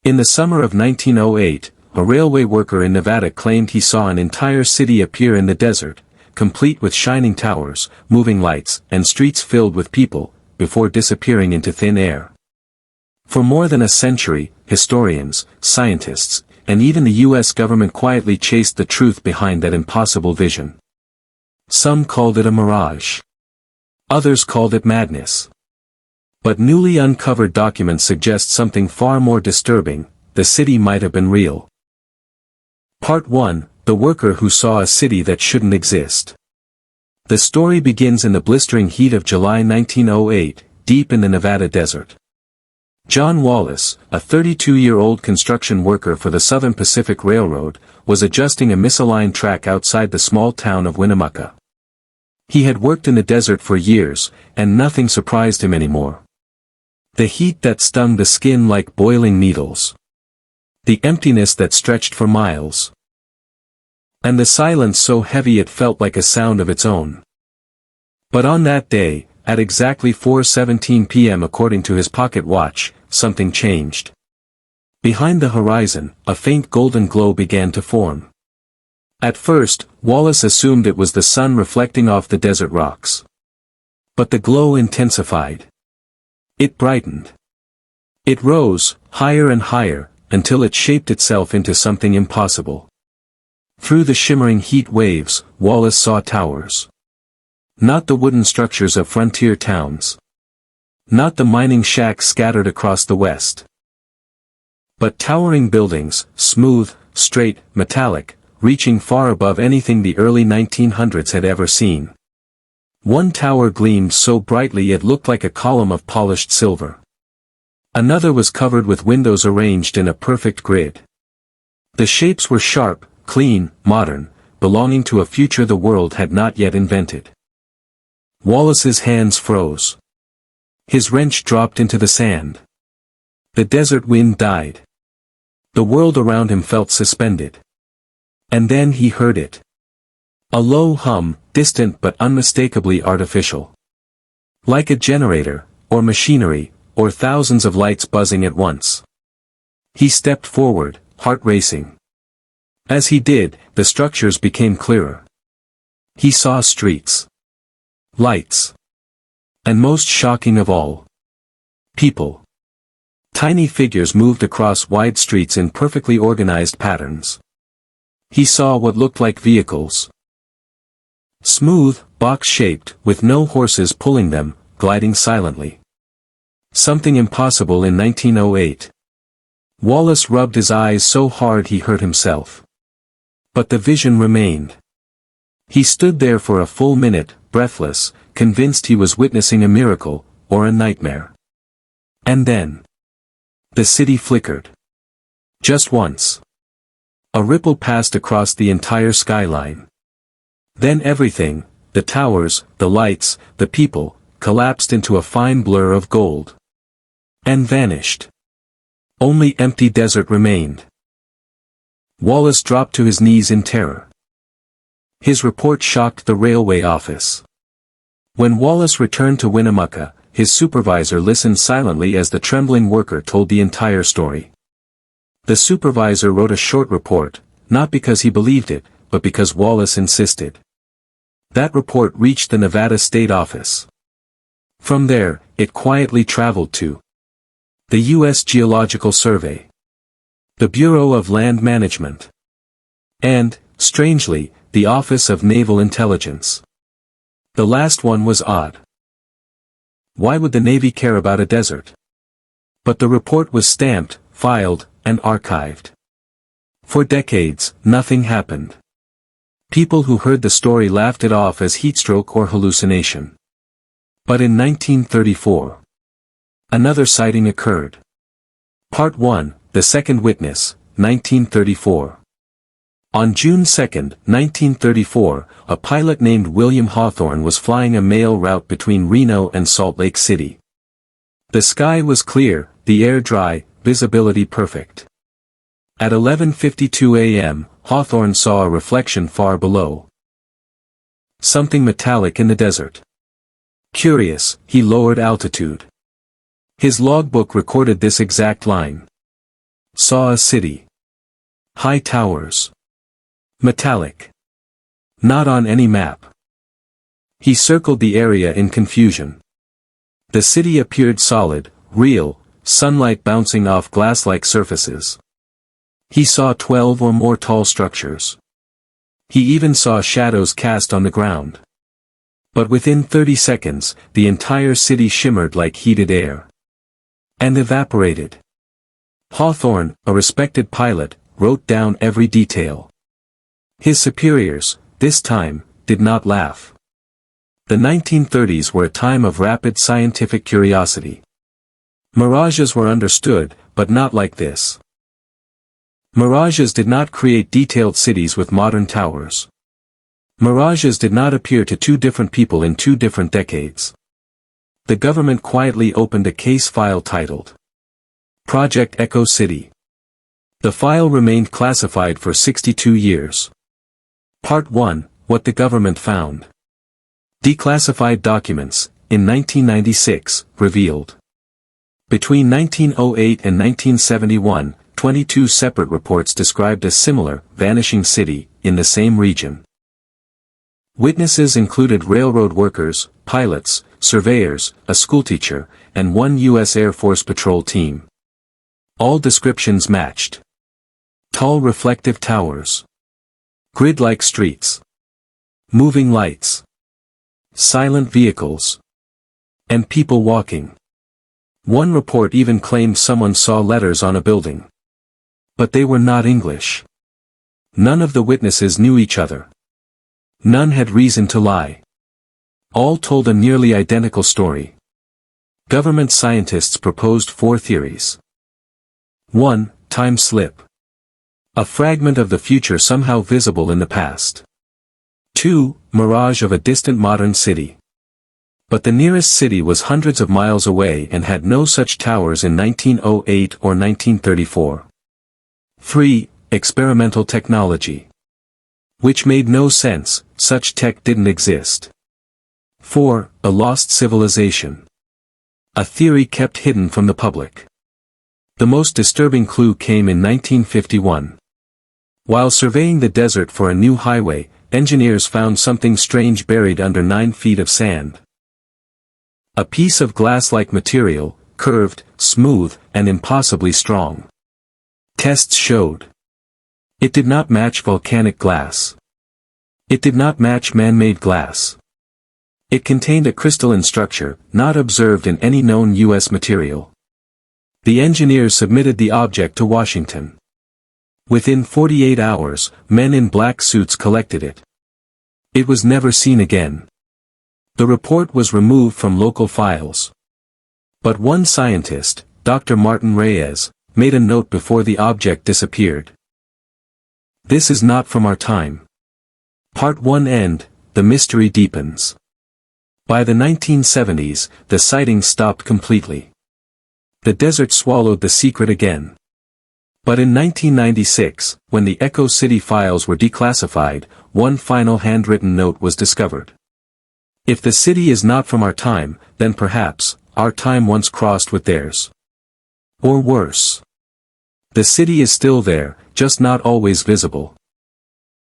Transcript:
In the summer of 1908, a railway worker in Nevada claimed he saw an entire city appear in the desert, complete with shining towers, moving lights, and streets filled with people, before disappearing into thin air. For more than a century, historians, scientists, and even the U.S. government quietly chased the truth behind that impossible vision. Some called it a mirage. Others called it madness. But newly uncovered documents suggest something far more disturbing: the city might have been real. Part 1: The Worker Who Saw a City That Shouldn't Exist. The story begins in the blistering heat of July 1908, deep in the Nevada desert. John Wallace, a 32-year-old construction worker for the Southern Pacific Railroad, was adjusting a misaligned track outside the small town of Winnemucca. He had worked in the desert for years, and nothing surprised him anymore. The heat that stung the skin like boiling needles. The emptiness that stretched for miles. And the silence so heavy it felt like a sound of its own. But on that day, at exactly 4:17 p.m. according to his pocket watch, something changed. Behind the horizon, a faint golden glow began to form. At first, Wallace assumed it was the sun reflecting off the desert rocks. But the glow intensified. It brightened. It rose, higher and higher, until it shaped itself into something impossible. Through the shimmering heat waves, Wallace saw towers. Not the wooden structures of frontier towns. Not the mining shacks scattered across the west. But towering buildings, smooth, straight, metallic, reaching far above anything the early 1900s had ever seen. One tower gleamed so brightly it looked like a column of polished silver. Another was covered with windows arranged in a perfect grid. The shapes were sharp, clean, modern, belonging to a future the world had not yet invented. Wallace's hands froze. His wrench dropped into the sand. The desert wind died. The world around him felt suspended. And then he heard it. A low hum, distant but unmistakably artificial. Like a generator, or machinery, or thousands of lights buzzing at once. He stepped forward, heart racing. As he did, the structures became clearer. He saw streets. Lights. And most shocking of all, people. Tiny figures moved across wide streets in perfectly organized patterns. He saw what looked like vehicles. Smooth, box-shaped, with no horses pulling them, gliding silently. Something impossible in 1908. Wallace rubbed his eyes so hard he hurt himself. But the vision remained. He stood there for a full minute, breathless, convinced he was witnessing a miracle, or a nightmare. And then, the city flickered. Just once. A ripple passed across the entire skyline. Then everything, the towers, the lights, the people, collapsed into a fine blur of gold. And vanished. Only empty desert remained. Wallace dropped to his knees in terror. His report shocked the railway office. When Wallace returned to Winnemucca, his supervisor listened silently as the trembling worker told the entire story. The supervisor wrote a short report, not because he believed it, but because Wallace insisted. That report reached the Nevada State Office. From there, it quietly traveled to the U.S. Geological Survey, the Bureau of Land Management, and, strangely, the Office of Naval Intelligence. The last one was odd. Why would the Navy care about a desert? But the report was stamped, filed, and archived. For decades, nothing happened. People who heard the story laughed it off as heatstroke or hallucination. But in 1934, another sighting occurred. Part 1, The Second Witness, 1934. On June 2, 1934, a pilot named William Hawthorne was flying a mail route between Reno and Salt Lake City. The sky was clear, the air dry, visibility perfect. At 11:52 a.m., Hawthorne saw a reflection far below. Something metallic in the desert. Curious, he lowered altitude. His logbook recorded this exact line. Saw a city. High towers. Metallic. Not on any map. He circled the area in confusion. The city appeared solid, real, sunlight bouncing off glass-like surfaces. He saw 12 or more tall structures. He even saw shadows cast on the ground. But within 30 seconds, the entire city shimmered like heated air. And evaporated. Hawthorne, a respected pilot, wrote down every detail. His superiors, this time, did not laugh. The 1930s were a time of rapid scientific curiosity. Mirages were understood, but not like this. Mirages did not create detailed cities with modern towers. Mirages did not appear to two different people in two different decades. The government quietly opened a case file titled Project Echo City. The file remained classified for 62 years. Part 1, What the Government Found. Declassified documents, in 1996, revealed. Between 1908 and 1971, 22 separate reports described a similar, vanishing city, in the same region. Witnesses included railroad workers, pilots, surveyors, a schoolteacher, and one U.S. Air Force patrol team. All descriptions matched. Tall reflective towers. Grid-like streets. Moving lights. Silent vehicles. And people walking. One report even claimed someone saw letters on a building. But they were not English. None of the witnesses knew each other. None had reason to lie. All told a nearly identical story. Government scientists proposed 4 theories. 1. Time slip. A fragment of the future somehow visible in the past. 2. Mirage of a distant modern city. But the nearest city was hundreds of miles away and had no such towers in 1908 or 1934. 3. Experimental technology. Which made no sense, such tech didn't exist. 4. A lost civilization. A theory kept hidden from the public. The most disturbing clue came in 1951. While surveying the desert for a new highway, engineers found something strange buried under 9 feet of sand. A piece of glass-like material, curved, smooth, and impossibly strong. Tests showed. It did not match volcanic glass. It did not match man-made glass. It contained a crystalline structure, not observed in any known U.S. material. The engineers submitted the object to Washington. Within 48 hours, men in black suits collected it. It was never seen again. The report was removed from local files. But one scientist, Dr. Martin Reyes, made a note before the object disappeared. This is not from our time. Part 1 end, the mystery deepens. By the 1970s, the sightings stopped completely. The desert swallowed the secret again. But in 1996, when the Echo City files were declassified, one final handwritten note was discovered. If the city is not from our time, then perhaps, our time once crossed with theirs. Or worse. The city is still there, just not always visible.